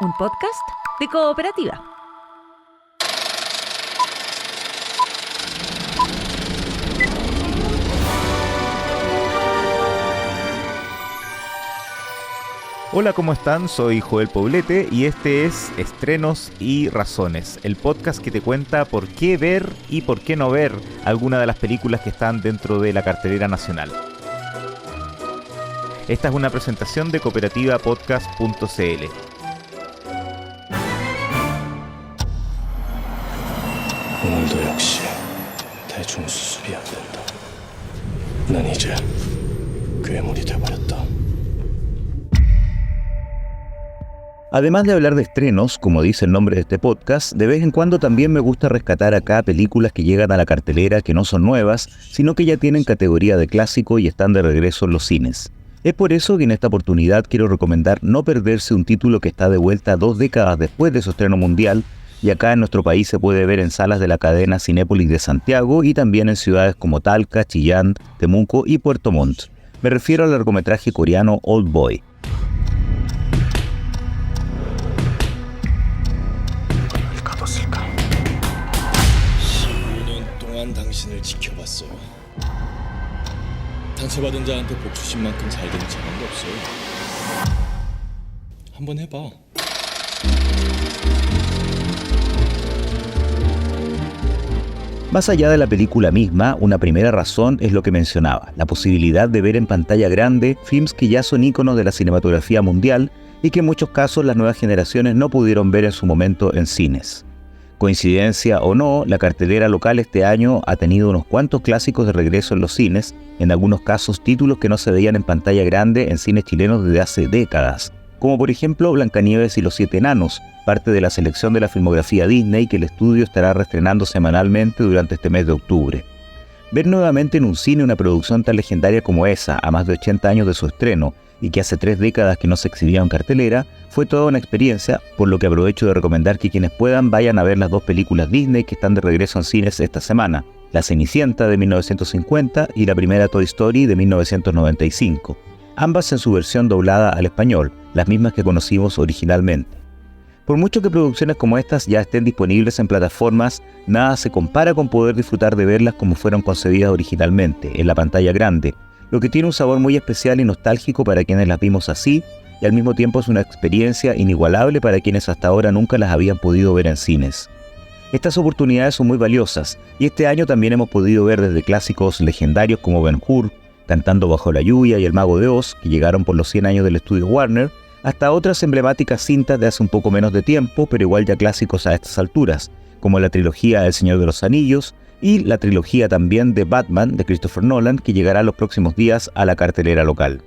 un podcast de Cooperativa. Hola, ¿cómo están? Soy Joel Poblete y este es Estrenos y Razones, el podcast que te cuenta por qué ver y por qué no ver alguna de las películas que están dentro de la cartelera nacional. Esta es una presentación de cooperativapodcast.cl. 오늘도 역시 대충 수습이 안 된다. 난 이제 괴물이 돼버렸다. Además de hablar de estrenos, como dice el nombre de este podcast, de vez en cuando también me gusta rescatar acá películas que llegan a la cartelera que no son nuevas, sino que ya tienen categoría de clásico y están de regreso en los cines. Es por eso que en esta oportunidad quiero recomendar no perderse un título que está de vuelta 2 décadas después de su estreno mundial, y acá en nuestro país se puede ver en salas de la cadena Cinépolis de Santiago y también en ciudades como Talca, Chillán, Temuco y Puerto Montt. Me refiero al largometraje coreano Old Boy. 당신을 지켜봤어요. 단서받은 자한테 복수심만큼 잘 되는 사람도 없어요. 한번 해봐. Más allá de la película misma, una primera razón es lo que mencionaba, la posibilidad de ver en pantalla grande films que ya son íconos de la cinematografía mundial y que en muchos casos las nuevas generaciones no pudieron ver en su momento en cines. Coincidencia o no, la cartelera local este año ha tenido unos cuantos clásicos de regreso en los cines, en algunos casos títulos que no se veían en pantalla grande en cines chilenos desde hace décadas, como por ejemplo Blancanieves y los 7 enanos, parte de la selección de la filmografía Disney que el estudio estará reestrenando semanalmente durante este mes de octubre. Ver nuevamente en un cine una producción tan legendaria como esa, a más de 80 años de su estreno, y que hace 3 décadas que no se exhibía en cartelera, fue toda una experiencia, por lo que aprovecho de recomendar que quienes puedan vayan a ver las 2 películas Disney que están de regreso en cines esta semana, La Cenicienta de 1950 y la primera Toy Story de 1995, ambas en su versión doblada al español, las mismas que conocimos originalmente. Por mucho que producciones como estas ya estén disponibles en plataformas, nada se compara con poder disfrutar de verlas como fueron concebidas originalmente, en la pantalla grande, lo que tiene un sabor muy especial y nostálgico para quienes las vimos así, y al mismo tiempo es una experiencia inigualable para quienes hasta ahora nunca las habían podido ver en cines. Estas oportunidades son muy valiosas, y este año también hemos podido ver desde clásicos legendarios como Ben-Hur, Cantando bajo la lluvia y El Mago de Oz, que llegaron por los 100 años del estudio Warner, hasta otras emblemáticas cintas de hace un poco menos de tiempo, pero igual ya clásicos a estas alturas, como la trilogía El Señor de los Anillos, y la trilogía también de Batman de Christopher Nolan, que llegará los próximos días a la cartelera local.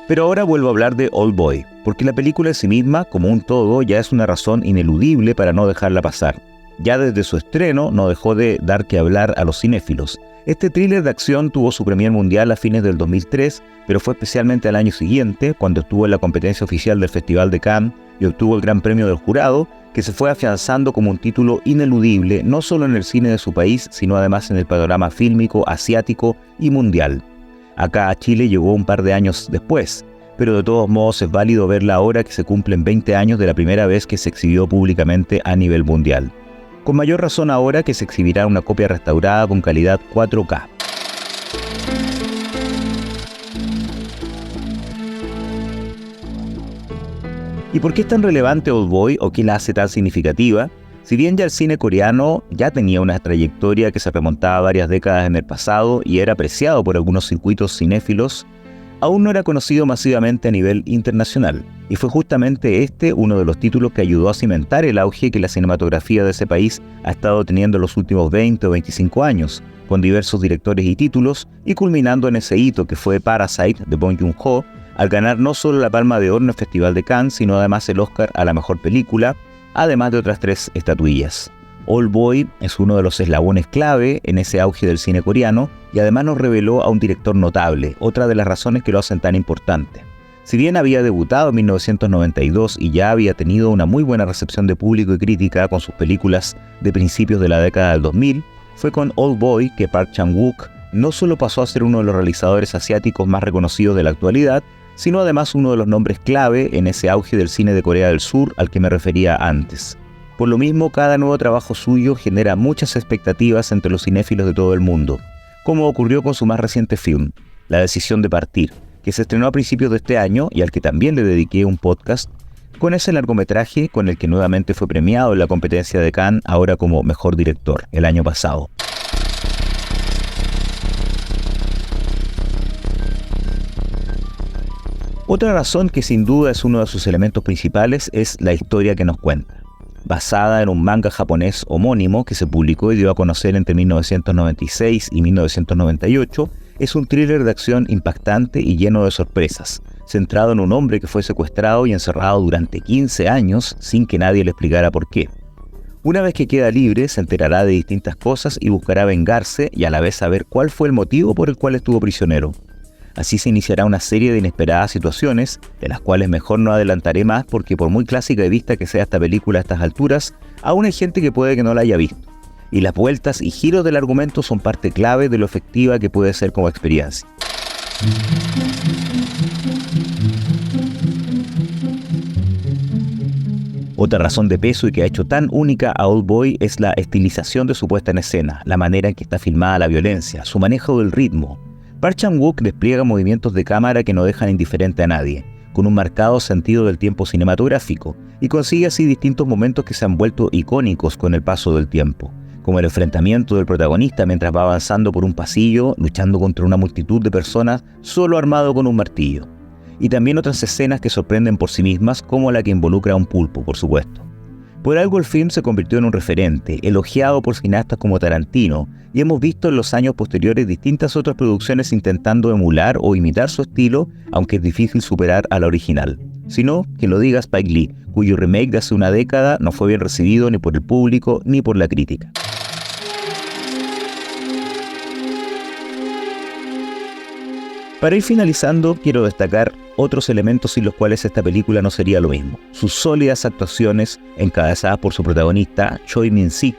Pero ahora vuelvo a hablar de Old Boy, porque la película en sí misma, como un todo, ya es una razón ineludible para no dejarla pasar. Ya desde su estreno no dejó de dar que hablar a los cinéfilos. Este thriller de acción tuvo su premier mundial a fines del 2003, pero fue especialmente al año siguiente, cuando estuvo en la competencia oficial del Festival de Cannes y obtuvo el Gran Premio del Jurado, que se fue afianzando como un título ineludible no solo en el cine de su país, sino además en el panorama fílmico, asiático y mundial. Acá a Chile llegó un par de años después, pero de todos modos es válido verla ahora que se cumplen 20 años de la primera vez que se exhibió públicamente a nivel mundial. Con mayor razón ahora que se exhibirá una copia restaurada con calidad 4K. ¿Y por qué es tan relevante Old Boy o qué la hace tan significativa? Si bien ya el cine coreano ya tenía una trayectoria que se remontaba varias décadas en el pasado y era apreciado por algunos circuitos cinéfilos, aún no era conocido masivamente a nivel internacional, y fue justamente este uno de los títulos que ayudó a cimentar el auge que la cinematografía de ese país ha estado teniendo en los últimos 20 o 25 años, con diversos directores y títulos, y culminando en ese hito que fue Parasite de Bong Joon-ho, al ganar no solo la Palma de Oro en el Festival de Cannes, sino además el Oscar a la mejor película, además de otras 3 estatuillas. Old Boy es uno de los eslabones clave en ese auge del cine coreano y además nos reveló a un director notable, otra de las razones que lo hacen tan importante. Si bien había debutado en 1992 y ya había tenido una muy buena recepción de público y crítica con sus películas de principios de la década del 2000, fue con Old Boy que Park Chan-wook no solo pasó a ser uno de los realizadores asiáticos más reconocidos de la actualidad, sino además uno de los nombres clave en ese auge del cine de Corea del Sur al que me refería antes. Por lo mismo, cada nuevo trabajo suyo genera muchas expectativas entre los cinéfilos de todo el mundo, como ocurrió con su más reciente film, La decisión de partir, que se estrenó a principios de este año y al que también le dediqué un podcast, con ese largometraje con el que nuevamente fue premiado en la competencia de Cannes, ahora como mejor director, el año pasado. Otra razón que sin duda es uno de sus elementos principales es la historia que nos cuenta. Basada en un manga japonés homónimo que se publicó y dio a conocer entre 1996 y 1998, es un thriller de acción impactante y lleno de sorpresas, centrado en un hombre que fue secuestrado y encerrado durante 15 años sin que nadie le explicara por qué. Una vez que queda libre, se enterará de distintas cosas y buscará vengarse y a la vez saber cuál fue el motivo por el cual estuvo prisionero. Así se iniciará una serie de inesperadas situaciones, de las cuales mejor no adelantaré más porque por muy clásica y vista que sea esta película a estas alturas, aún hay gente que puede que no la haya visto. Y las vueltas y giros del argumento son parte clave de lo efectiva que puede ser como experiencia. Otra razón de peso y que ha hecho tan única a Oldboy es la estilización de su puesta en escena, la manera en que está filmada la violencia, su manejo del ritmo. Park Chan-wook despliega movimientos de cámara que no dejan indiferente a nadie, con un marcado sentido del tiempo cinematográfico, y consigue así distintos momentos que se han vuelto icónicos con el paso del tiempo, como el enfrentamiento del protagonista mientras va avanzando por un pasillo, luchando contra una multitud de personas solo armado con un martillo. Y también otras escenas que sorprenden por sí mismas, como la que involucra a un pulpo, por supuesto. Por algo el film se convirtió en un referente, elogiado por cineastas como Tarantino, y hemos visto en los años posteriores distintas otras producciones intentando emular o imitar su estilo, aunque es difícil superar a la original. Si no, que lo diga Spike Lee, cuyo remake de hace una década no fue bien recibido ni por el público ni por la crítica. Para ir finalizando, quiero destacar otros elementos sin los cuales esta película no sería lo mismo. Sus sólidas actuaciones, encabezadas por su protagonista, Choi Min-sik,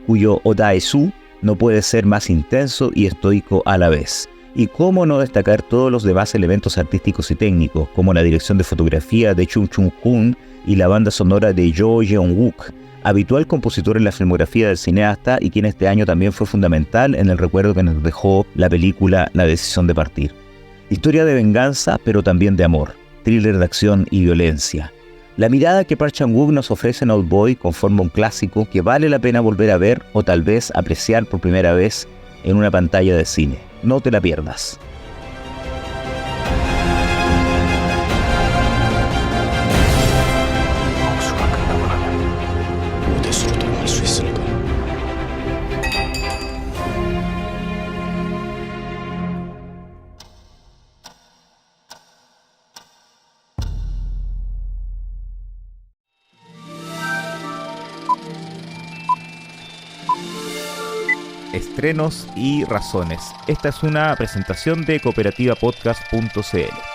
cuyo Odae-soo no puede ser más intenso y estoico a la vez. Y cómo no destacar todos los demás elementos artísticos y técnicos, como la dirección de fotografía de Chung Chung-hoon y la banda sonora de Jo Jeon-wook, habitual compositor en la filmografía del cineasta y quien este año también fue fundamental en el recuerdo que nos dejó la película La decisión de partir. Historia de venganza, pero también de amor, thriller de acción y violencia. La mirada que Park Chan-wook nos ofrece en Oldboy conforma un clásico que vale la pena volver a ver o tal vez apreciar por primera vez en una pantalla de cine. No te la pierdas. Estrenos y razones. Esta es una presentación de cooperativapodcast.cl.